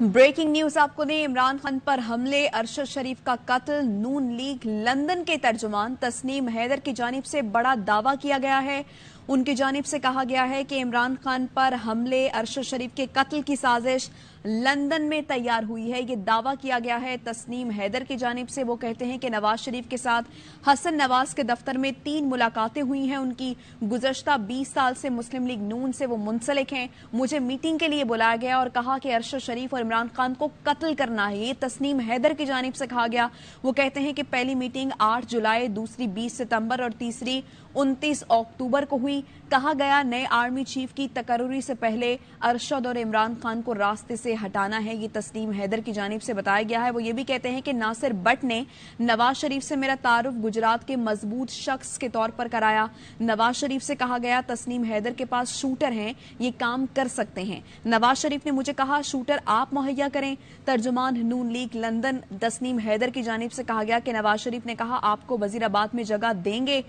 Breaking news आपको दें, इमरान खान पर हमले, अरशद शरीफ का कत्ल, नून लीग लंदन के तर्जुमान तस्नीम हैदर की जानिब से बड़ा दावा किया गया है। उनकी जानिब से कहा गया है कि इमरान खान पर हमले, अरशद शरीफ के कत्ल की साजिश लंदन में तैयार हुई है। ये दावा किया गया है तस्नीम हैदर की जानिब से। वो कहते हैं कि नवाज शरीफ के साथ हसन नवाज के दफ्तर में 3 मुलाकातें हुई हैं उनकी। गुज़श्ता 20 साल से मुस्लिम लीग नून से वो मुंसलिक हैं। मुझे मीटिंग के लिए बुलाया गया और कहा कि अरशद शरीफ और इमरान खान को कत्ल करना है। ये तस्नीम हैदर की जानिब से कहा गया। वो कहते हैं कि पहली मीटिंग 8 जुलाई, दूसरी 20 सितंबर और तीसरी 29 अक्टूबर को हुई। कहा गया नए आर्मी चीफ की तकर्री से पहले अरशद और इमरान खान को रास्ते से हटाना है। ये तस्नीम हैदर की जानिब से बताया गया है। वो ये भी कहते हैं कि नासिर बट ने नवाज शरीफ से मेरा तारुफ गुजरात के मजबूत शख्स के तौर पर कराया। नवाज शरीफ से कहा गया तस्नीम हैदर के पास शूटर हैं, ये काम कर सकते हैं। नवाज शरीफ ने मुझे कहा शूटर आप मुहैया करें। तर्जुमान नून लीग लंदन तस्नीम हैदर की जानिब से कहा गया कि नवाज शरीफ ने कहा आपको वजीराबाद में जगह देंगे।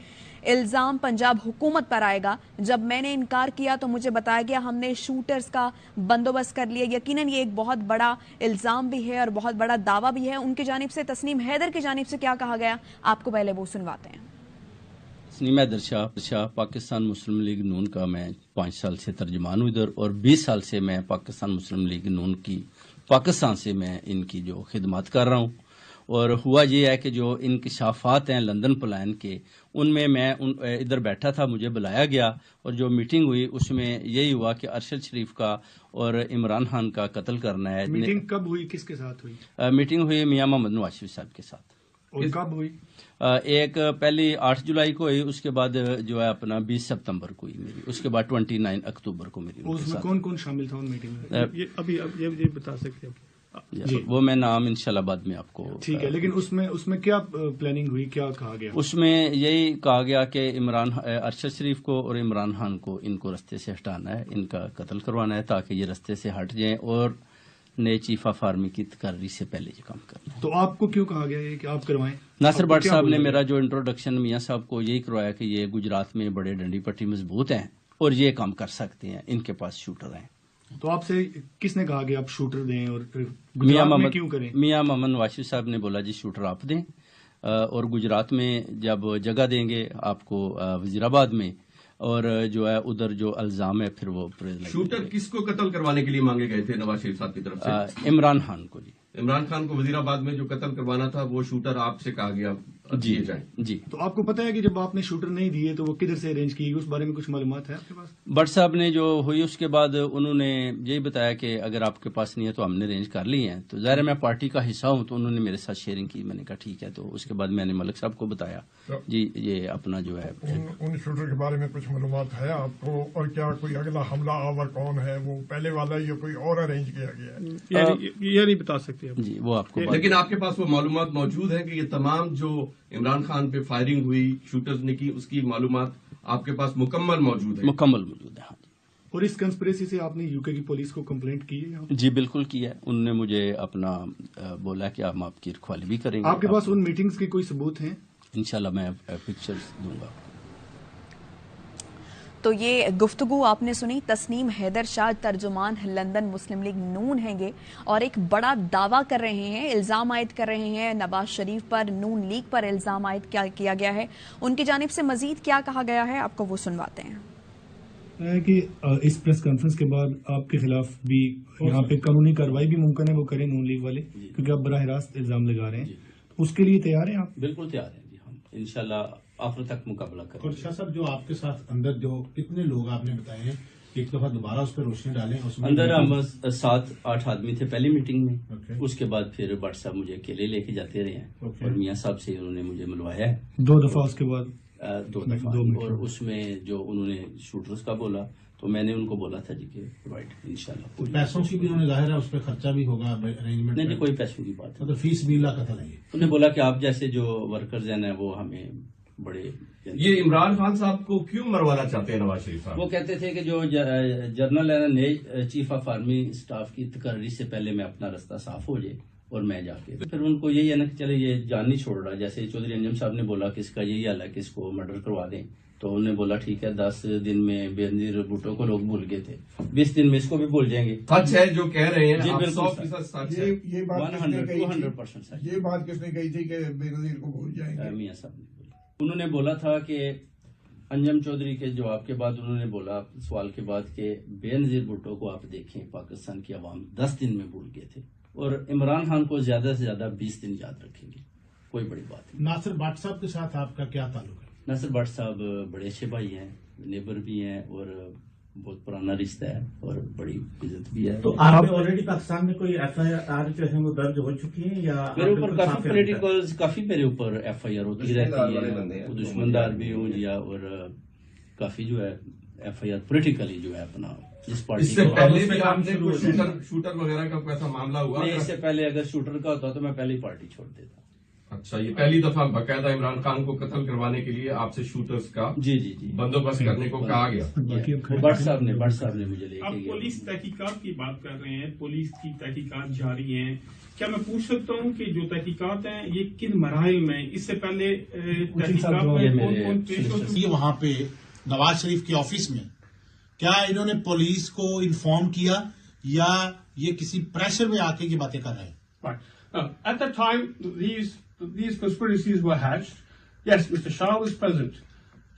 इल्जाम पंजाब हुकूमत पर आएगा। जब मैंने इनकार किया तो मुझे बताया गया हमने शूटर्स का बंदोबस्त कर लिया। यकीनन ये एक बहुत बड़ा इल्जाम भी है और बहुत बड़ा दावा भी है। उनकी जानिब से तस्नीम हैदर की जानिब से क्या कहा गया, आपको पहले वो सुनवाते हैं। तस्नीम हैदर शाह पाकिस्तान मुस्लिम लीग नून का मैं 5 साल से तर्जुमान हूँ इधर, और 20 साल से मैं पाकिस्तान मुस्लिम लीग नून की पाकिस्तान से मैं इनकी जो खिदमत कर रहा हूँ। और हुआ ये है कि जो इंकशाफात हैं लंदन प्लान के, उनमें मैं इधर बैठा था, मुझे बुलाया गया और जो मीटिंग हुई उसमें यही हुआ कि अरशद शरीफ का और इमरान खान का कत्ल करना है। मीटिंग कब हुई, किसके साथ हुई? मीटिंग हुई मियां मोहम्मद नवाज शरीफ साहब के साथ। और कब हुई? एक पहली 8 जुलाई को हुई, उसके बाद जो है अपना 20 सितंबर को हुई मेरी, उसके बाद 29 अक्टूबर को मेरी। उसमें कौन कौन शामिल था उन मीटिंग में? ये अभी ये बता सकते हैं? वो मैं नाम इंशाल्लाह बाद में आपको। ठीक है, लेकिन उसमें क्या प्लानिंग हुई, क्या कहा गया? उसमें यही कहा गया कि अरशद शरीफ को और इमरान खान को इनको रास्ते से हटाना है, इनका कत्ल करवाना है ताकि ये रास्ते से हट जाएं और नए चीफ ऑफ आर्मी की तकर्री से पहले ये काम करना है। तो आपको क्यों कहा गया ये कि आप करवाएं? नासिर भट्ट साहब ने मेरा जो इंट्रोडक्शन मियां साहब को यही करवाया कि ये गुजरात में बड़े डंडी पट्टी मजबूत हैं और ये काम कर सकते हैं, इनके पास शूटर हैं। तो आपसे किसने कहा कि आप शूटर दें और गुजरात में क्यों करें? मियां मोहम्मद नवाज शरीफ साहब ने बोला जी शूटर आप दें, और गुजरात में जब जगह देंगे आपको वजीराबाद में, और जो है उधर जो इल्जाम है फिर वो शूटर किसको कत्ल करवाने के लिए मांगे गए थे नवाज शरीफ साहब की तरफ से? इमरान खान को जी। इमरान खान को वजीराबाद में जो कत्ल करवाना था वो शूटर आपसे कहा गया जी जाए। जी। तो आपको पता है कि जब आपने शूटर नहीं दिए तो वो किधर से अरेंज की, उस बारे में कुछ मालूमात है आपके पास? भट्ट साहब ने जो हुई उसके बाद उन्होंने यही बताया कि अगर आपके पास नहीं है तो हमने अरेंज कर ली है। तो ज़ाहिर मैं पार्टी का हिस्सा हूं तो उन्होंने मेरे साथ शेयरिंग की। मैंने कहा ठीक है। तो उसके बाद मैंने मलिक साहब को बताया जी ये अपना जो है उन शूटर के बारे में कुछ मालूमात है आपको, और क्या कोई अगला हमला आवर कौन है, वो पहले वाला या कोई और अरेंज किया गया है? ये नहीं बता सकते जी, वो आपको लेकिन आपके पास वो मालूमात मौजूद है कि ये तमाम जो इमरान खान पे फायरिंग हुई शूटर्स ने की, उसकी मालूमात आपके पास मुकम्मल मौजूद है? मुकम्मल मौजूद है, हाँ जी। और इस कंस्पिरेसी से आपने यूके की पुलिस को कंप्लेंट की है? जी बिल्कुल की है। उन्होंने मुझे अपना बोला कि हम आपकी रखवाली भी करेंगे। आपके पास उन मीटिंग्स के कोई सबूत हैं? इंशाल्लाह मैं पिक्चर्स दूंगा। तो ये गुफ्तगू आपने सुनी तस्नीम हैदर शाह तर्जुमान लंदन मुस्लिम लीग नून हैंगे और एक बड़ा दावा कर रहे हैं, इल्जाम आयद कर रहे हैं नवाज शरीफ पर, नून लीग पर इल्जाम आयद किया गया है। उनकी जानिब से मजीद क्या कहा गया है आपको वो सुनवाते हैं। कि इस प्रेस कॉन्फ्रेंस के बाद आपके खिलाफ भी यहाँ पे कानूनी कार्रवाई भी मुमकिन है वो करें नून लीग वाले, क्योंकि आप बराह रास्त इल्जाम लगा रहे हैं। तो उसके लिए तैयार हैं आप? बिल्कुल तैयार हैं जी, हम इंशाल्लाह आखिर तक मुकाबला करेंगे। और शाह साहब जो आपके साथ अंदर जो कितने लोग आपने बताए हैं, एक दफा दोबारा उस पर रोशनी डालें। उसमें अंदर हम 7-8 आदमी थे पहली मीटिंग में। Okay. उसके बाद फिर भट्ट साहब मुझे अकेले लेके जाते रहे हैं। Okay. और मियां साहब से उन्होंने मुझे मिलवाया है 2 दफा। उसके बाद 2 दफा। और उसमें जो उन्होंने शूटर्स का बोला तो मैंने उनको बोला था जी कि प्रोवाइड इंशाल्लाह। पैसों की भी उन्होंने जाहिर है उस पर खर्चा भी होगा अरेंजमेंट? नहीं, कोई पैसों की बात नहीं। मतलब फीस भी लाख था नहीं? उन्होंने बोला कि आप जैसे जो वर्कर्स हैं ना वो हमें बड़े। ये इमरान खान साहब को क्यों मरवाना चाहते हैं नवाज शरीफ साहब? वो कहते थे कि जो जनरल है ना नए चीफ ऑफ आर्मी स्टाफ की तकर्री से पहले मैं अपना रास्ता साफ हो जाए और मैं जाके फिर उनको यही है ना कि चले ये जान नहीं छोड़ रहा। जैसे चौधरी अंजम साहब ने बोला कि इसका यही हाल है कि इसको मर्डर करवा दें, تو انہوں نے بولا ٹھیک ہے 10 دن میں بینظیر بھٹو کو لوگ بھول گئے تھے، 20 دن میں اس کو بھی بھول جائیں گے. سچ ہے جو کہہ رہے ہیں جی آپ بالکل 100% سچ ہے. یہ بات کس نے کہی تھی؟ 200% سچ. یہ بات کس نے کہی تھی کہ بینظیر کو بھول جائیں گے؟ میاں صاحب نے بولا. انہوں نے بولا تھا کہ انجم چودھری کے جواب کے بعد انہوں نے بولا سوال کے بعد کہ بینظیر بھٹو کو آپ دیکھیں پاکستان کی عوام 10 دن میں بھول گئے تھے اور عمران خان کو زیادہ سے زیادہ 20 دن یاد رکھیں گے. کوئی بڑی بات نہیں. ناصر بٹ صاحب کے ساتھ آپ کا کیا تعلق ہے؟ ناصر بٹ صاحب بڑے اچھے بھائی ہیں، نیبر بھی ہیں اور بہت پرانا رشتہ ہے اور بڑی عزت بھی ہے. تو آپ نے آلریڈی پاکستان میں کوئی ایف آئی آر جو ہے وہ درج ہو چکی ہیں یا میرے اوپر کافی پولیٹیکل کافی میرے اوپر ایف آئی آر ہوتی رہتی ہے، دشمندار بھی ہوں یا اور کافی جو ہے ایف آئی آر پولیٹیکلی جو ہے اپنا جس اس پارٹی سے کو. پہلے بھی آپ نے کوئی شوٹر وغیرہ کا کوئی ایسا معاملہ ہوا؟ نہیں، اس سے پہلے اگر شوٹر کا ہوتا تو میں پہلی پارٹی چھوڑ دیتا. اچھا، یہ پہلی دفعہ باقاعدہ عمران خان کو قتل کروانے کے لیے آپ سے شوٹرز کا جی بندوبست کرنے کو کہا گیا. بٹ صاحب نے مجھے لے آپ کے گیا. پولیس تحقیقات کی بات کر رہے ہیں، پولیس کی تحقیقات جاری ہیں، کیا میں پوچھ سکتا ہوں کہ جو تحقیقات ہیں یہ کن مراحل میں؟ اس سے پہلے تحقیقات میں کون پیش ہو چکے؟ یہ وہاں پہ نواز شریف کے آفس میں کیا انہوں نے پولیس کو انفارم کیا یا یہ کسی پریشر میں آ کے یہ باتیں کر رہے ہیں؟ Right. Now, at the time these conspiracies were hatched, yes, Mr. Shah was present.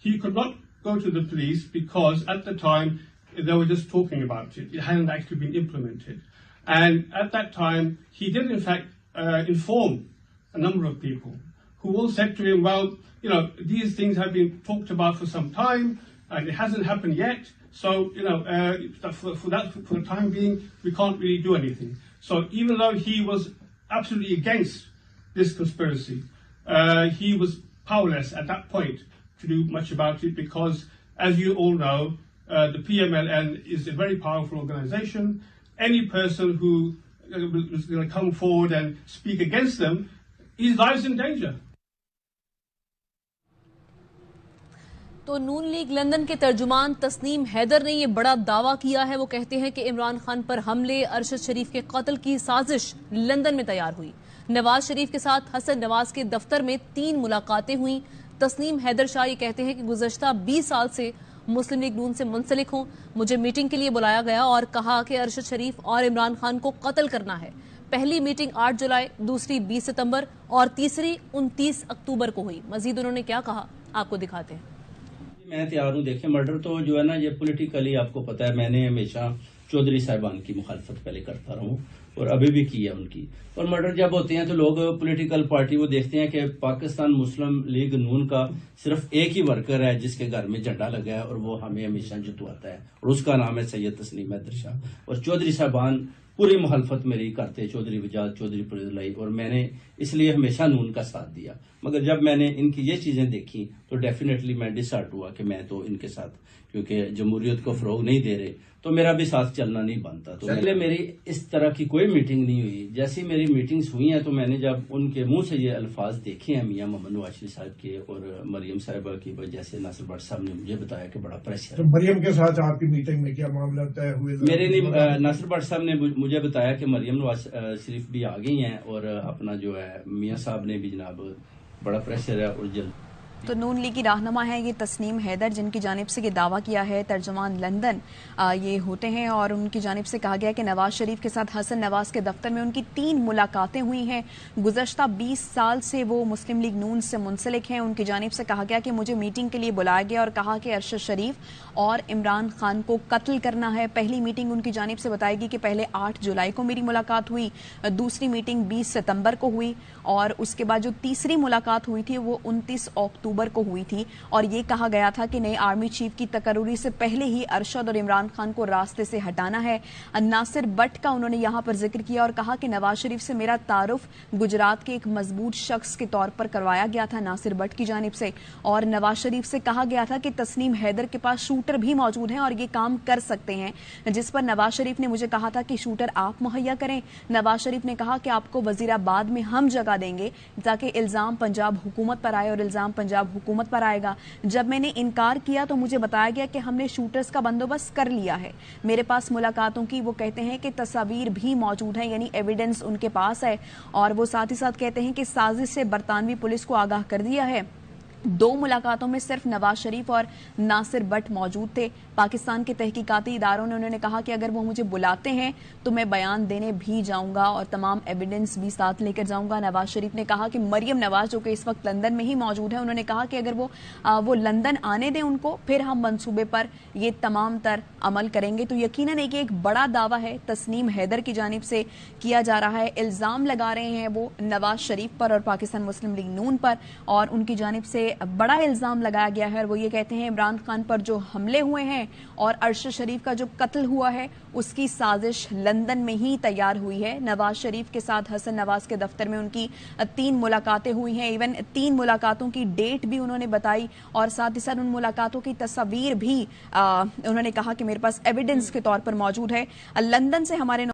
He could not go to the police because at the time they were just talking about it. It hadn't actually been implemented. And at that time, he did in fact inform a number of people who all said to him, well, you know, these things have been talked about for some time and it hasn't happened yet. So, you know, for the time being, we can't really do anything. So even though he was absolutely against this conspiracy, he was powerless at that point to do much about it because, as you all know, the PMLN is a very powerful organization. Any person who is going to come forward and speak against them, his life is in danger. تو نون league London کے ترجمان تسنیم حیدر نے یہ بڑا دعویٰ کیا ہے. وہ کہتے ہیں کہ عمران خان پر حملے، ارشد شریف کے قتل کی سازش لندن میں تیار ہوئی. نواز شریف کے ساتھ حسن نواز کے دفتر میں 3 ملاقاتیں ہوئیں. تسنیم حیدر شاہ یہ کہتے ہیں کہ گزشتہ 20 سال سے مسلم لیگ نون سے منسلک ہوں. مجھے میٹنگ کے لیے بلایا گیا اور کہا کہ ارشد شریف اور عمران خان کو قتل کرنا ہے. پہلی میٹنگ 8 جولائی، دوسری 20 ستمبر اور تیسری 29 اکتوبر کو ہوئی. مزید انہوں نے کیا کہا آپ کو دکھاتے ہیں. میں تیار ہوں. دیکھیں، مرڈر تو جو ہے نا یہ پولیٹیکلی آپ کو پتا ہے، میں نے ہمیشہ چودھری صاحبان کی مخالفت پہلے کرتا رہا ہوں اور ابھی بھی کی ہے ان کی. اور مرڈر جب ہوتے ہیں تو لوگ پولیٹیکل پارٹی وہ دیکھتے ہیں کہ پاکستان مسلم لیگ نون کا صرف ایک ہی ورکر ہے جس کے گھر میں جھنڈا لگا ہے اور وہ ہمیں ہمیشہ جتواتا ہے اور اس کا نام ہے سید تسنیم حیدر شاہ. اور چودھری صاحبان پوری مخالفت میری کرتے، چودھری وجاد، چودھری پرلائی، اور میں نے اس لیے ہمیشہ نون کا ساتھ دیا. مگر جب میں نے ان کی یہ چیزیں دیکھی تو ڈیفینیٹلی میں ڈسہارٹ ہوا کہ میں تو ان کے ساتھ، کیونکہ جمہوریت کو فروغ نہیں دے رہے تو میرا بھی ساتھ چلنا نہیں بنتا. تو پہلے میری اس طرح کی کوئی میٹنگ نہیں ہوئی. جیسی میری میٹنگز ہوئی ہیں تو میں نے جب ان کے منہ سے یہ الفاظ دیکھے ہیں میاں محمد نواز شریف صاحب کے اور مریم صاحبہ کی وجہ سے، ناصر بٹ صاحب نے مجھے بتایا کہ بڑا پریشر. تو مریم کے ساتھ آپ کی میٹنگ میں کیا معاملہ طے ہوئے؟ میرے نہیں، ناصر بٹ صاحب نے مجھے بتایا کہ مریم نواز شریف بھی آ گئی ہیں اور اپنا جو ہے میاں صاحب نے بھی جناب بڑا پریشر ہے اور جلد. تو نون لیگ کی رہنما ہے یہ تسنیم حیدر، جن کی جانب سے یہ دعویٰ کیا ہے. ترجمان لندن یہ ہوتے ہیں اور ان کی جانب سے کہا گیا کہ نواز شریف کے ساتھ حسن نواز کے دفتر میں ان کی 3 ملاقاتیں ہوئی ہیں. گزشتہ 20 سال سے وہ مسلم لیگ نون سے منسلک ہیں. ان کی جانب سے کہا گیا کہ مجھے میٹنگ کے لیے بلایا گیا اور کہا کہ ارشد شریف اور عمران خان کو قتل کرنا ہے. پہلی میٹنگ ان کی جانب سے بتائے گی کہ پہلے 8 جولائی کو میری ملاقات ہوئی، دوسری میٹنگ 20 ستمبر کو ہوئی اور اس کے بعد جو تیسری ملاقات ہوئی تھی وہ 29 اکتوبر کو ہوئی تھی. اور یہ کہا گیا تھا کہ نئے آرمی چیف کی تقرری سے پہلے ہی ارشد اور عمران خان کو راستے سے ہٹانا ہے. ناصر بٹ کا انہوں نے یہاں پر ذکر کیا اور کہا کہ نواز شریف سے میرا تعارف گجرات کے ایک مضبوط شخص کے طور پر کروایا گیا تھا ناصر بٹ کی جانب سے. اور نواز شریف سے کہا گیا تھا کہ تسنیم حیدر کے پاس شوٹر بھی موجود ہیں اور یہ کام کر سکتے ہیں، جس پر نواز شریف نے مجھے کہا تھا کہ شوٹر آپ مہیا کریں. نواز شریف نے کہا کہ آپ کو وزیر آباد میں ہم جگہ دیں گے تاکہ الزام پنجاب حکومت پر آئے اور الزام پنجاب حکومت پر آئے گا. جب میں نے انکار کیا تو مجھے بتایا گیا کہ ہم نے شوٹرز کا بندوبست کر لیا ہے. میرے پاس ملاقاتوں کی وہ کہتے ہیں کہ تصاویر بھی موجود ہیں، یعنی ایویڈنس ان کے پاس ہے. اور وہ ساتھ ہی ساتھ کہتے ہیں کہ سازش سے برطانوی پولیس کو آگاہ کر دیا ہے. 2 मुलाकातों में सिर्फ नवाज शरीफ और नासिर भट्ट मौजूद थे। पाकिस्तान के तहकीकाती इदारों ने उन्होंने कहा कि अगर वो मुझे बुलाते हैं तो मैं बयान देने भी जाऊंगा और तमाम एविडेंस भी साथ लेकर जाऊंगा। नवाज शरीफ ने कहा कि मरियम नवाज जो कि इस वक्त लंदन में ही मौजूद है, उन्होंने कहा कि अगर वो लंदन आने दें उनको, फिर हम मंसूबे पर ये तमाम तर अमल करेंगे। तो यकीनन एक बड़ा दावा है तस्नीम हैदर की जानिब से किया जा रहा है। इल्जाम लगा रहे हैं वो नवाज शरीफ पर और पाकिस्तान मुस्लिम लीग नून पर, और उनकी जानिब से बड़ा इल्जाम लगाया गया है और वो ये कहते हैं इमरान खान पर जो हमले हुए हैं और अरशद शरीफ का जो कत्ल हुआ है उसकी साजिश लंदन में ही तैयार हुई है। नवाज शरीफ के साथ हसन नवाज के दफ्तर में उनकी 3 मुलाकातें हुई हैं। इवन 3 मुलाकातों की डेट भी उन्होंने बताई और साथ ही साथ उन मुलाकातों की तस्वीर भी उन्होंने कहा कि मेरे पास एविडेंस के तौर पर मौजूद है। लंदन से हमारे